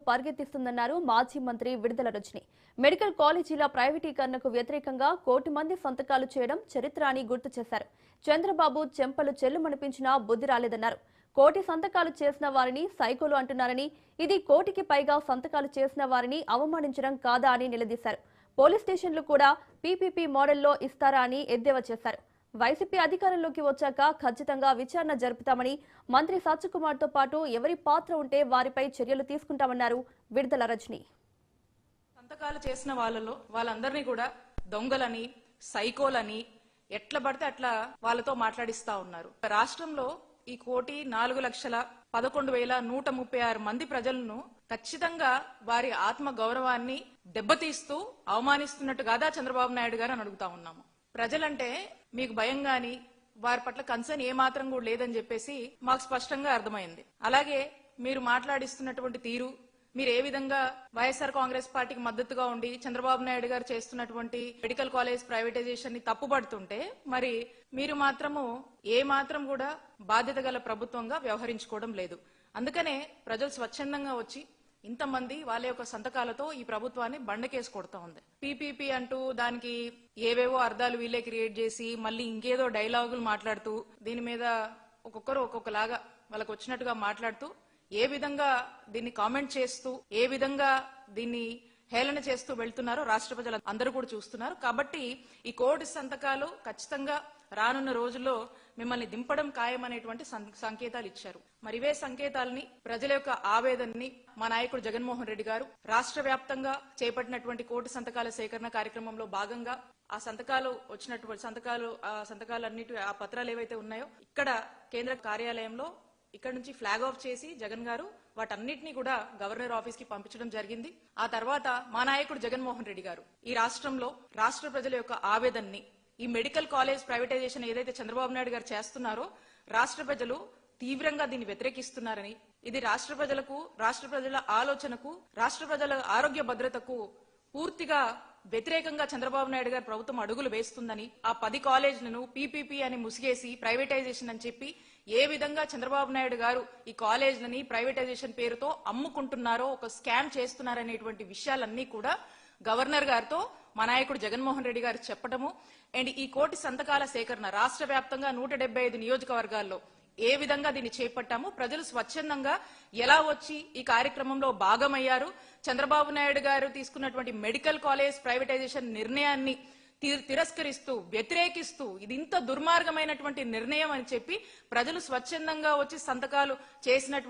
పరిగెత్తిస్తుందన్నారు మాజీ మంత్రి విడుదల రజని. మెడికల్ కాలేజీల ప్రైవేటీకరణకు వ్యతిరేకంగా కోటి మంది సంతకాలు చేయడం చరిత్ర అని గుర్తు చేశారు. చంద్రబాబు చెంపలు చెల్లుమనిపించినా బుద్ధి రాలేదన్నారు. కోటి సంతకాలు చేసిన వారిని సైకోలు అంటున్నారని, ఇది కోటికి పైగా సంతకాలు చేసిన వారిని అవమానించడం కాదా అని నిలదీశారు. పోలీస్ స్టేషన్లు కూడా పీపీపీ మోడల్లో ఇస్తారా అని ఎద్దేవా చేశారు. వైసీపీ అధికారంలోకి వచ్చాక ఖచ్చితంగా విచారణ జరుపుతామని, మంత్రి సత్యకుమార్ తో పాటు ఎవరి పాత్ర ఉంటే వారిపై చర్యలు తీసుకుంటామన్నారు విడుదల రజని. సంతకాలు చేసిన వాళ్ళందరినీ కూడా దొంగలని, సైకోలని ఎట్లా పడితే అట్లా వాళ్ళతో మాట్లాడిస్తా ఉన్నారు. రాష్ట్రంలో ఈ 1,04,11,136 మంది ప్రజలను ఖచ్చితంగా వారి ఆత్మ గౌరవాన్ని దెబ్బతీస్తూ అవమానిస్తున్నట్టు కాదా చంద్రబాబు నాయుడు గారు అని అడుగుతా ఉన్నాము. ప్రజలంటే మీకు భయం గాని వారి పట్ల కన్సర్న్ ఏమాత్రం కూడా లేదని చెప్పేసి మాకు స్పష్టంగా అర్థమైంది. అలాగే మీరు మాట్లాడిస్తున్నటువంటి తీరు, మీరు ఏ విధంగా వైఎస్ఆర్ కాంగ్రెస్ పార్టీకి మద్దతుగా ఉండి చంద్రబాబు నాయుడు గారు చేస్తున్నటువంటి మెడికల్ కాలేజ్ ప్రైవేటైజేషన్ ని తప్పుపడుతుంటే, మరి మీరు మాత్రము ఏ మాత్రం కూడా బాధ్యత గల ప్రభుత్వంగా వ్యవహరించుకోవడం లేదు. అందుకనే ప్రజలు స్వచ్ఛందంగా వచ్చి ఇంతమంది వాళ్ళ యొక్క సంతకాలతో ఈ ప్రభుత్వాన్ని బండకేసి కొడతా ఉంది. పీపీపీ అంటూ దానికి ఏవేవో అర్థాలు వీళ్ళే క్రియేట్ చేసి మళ్ళీ ఇంకేదో డైలాగులు మాట్లాడుతూ దీని మీద ఒక్కొక్కరు ఒక్కొక్కలాగా వాళ్ళకు వచ్చినట్టుగా మాట్లాడుతూ ఏ విధంగా దీన్ని కామెంట్ చేస్తూ ఏ విధంగా దీన్ని హేళన చేస్తూ వెళ్తున్నారో రాష్ట్ర ప్రజలు అందరూ కూడా చూస్తున్నారు. కాబట్టి ఈ కోటి సంతకాలు ఖచ్చితంగా రానున్న రోజుల్లో మిమ్మల్ని దింపడం ఖాయమనేటువంటి సంకేతాలు ఇచ్చారు. మరి ఇవే సంకేతాలని, ప్రజల యొక్క ఆవేదనని మా నాయకుడు జగన్మోహన్ రెడ్డి గారు రాష్ట్ర వ్యాప్తంగా చేపట్టినటువంటి కోటి సంతకాల సేకరణ కార్యక్రమంలో భాగంగా ఆ సంతకాలు వచ్చినటువంటి సంతకాలన్నిటి ఆ పత్రాలు ఏవైతే ఉన్నాయో ఇక్కడ కేంద్ర కార్యాలయంలో ఇక్కడ నుంచి ఫ్లాగ్ ఆఫ్ చేసి జగన్ గారు వాటన్నిటినీ కూడా గవర్నర్ ఆఫీస్ కి పంపించడం జరిగింది. ఆ తర్వాత మా నాయకుడు జగన్మోహన్ రెడ్డి గారు ఈ రాష్ట్రంలో రాష్ట్ర ప్రజల యొక్క ఆవేదనని, ఈ మెడికల్ కాలేజ్ ప్రైవేటైజేషన్ ఏదైతే చంద్రబాబు నాయుడు గారు చేస్తున్నారో రాష్ట్ర ప్రజలు తీవ్రంగా దీన్ని వ్యతిరేకిస్తున్నారని, ఇది రాష్ట్ర ప్రజలకు, రాష్ట్ర ప్రజల ఆలోచనకు, రాష్ట్ర ప్రజల ఆరోగ్య భద్రతకు పూర్తిగా వ్యతిరేకంగా చంద్రబాబు నాయుడు గారు ప్రభుత్వం అడుగులు వేస్తుందని, ఆ 10 కాలేజీలను పీపీపీ అని ముసిగేసి ప్రైవేటైజేషన్ అని చెప్పి ఏ విధంగా చంద్రబాబు నాయుడు గారు ఈ కాలేజీలని ప్రైవేటైజేషన్ పేరుతో అమ్ముకుంటున్నారో, ఒక స్కామ్ చేస్తున్నారనేటువంటి విషయాలన్నీ కూడా గవర్నర్ గారితో మా నాయకుడు జగన్మోహన్ రెడ్డి గారు చెప్పడము, అండ్ ఈ కోటి సంతకాల సేకరణ రాష్ట్ర వ్యాప్తంగా 175 నియోజకవర్గాల్లో ఏ విధంగా దీన్ని చేపట్టాము, ప్రజలు స్వచ్ఛందంగా ఎలా వచ్చి ఈ కార్యక్రమంలో భాగమయ్యారు, చంద్రబాబు నాయుడు గారు తీసుకున్నటువంటి మెడికల్ కాలేజ్ ప్రైవేటైజేషన్ నిర్ణయాన్ని తిరస్కరిస్తూ, వ్యతిరేకిస్తూ ఇది ఇంత దుర్మార్గమైనటువంటి నిర్ణయం అని చెప్పి ప్రజలు స్వచ్ఛందంగా వచ్చి సంతకాలు చేసినటువంటి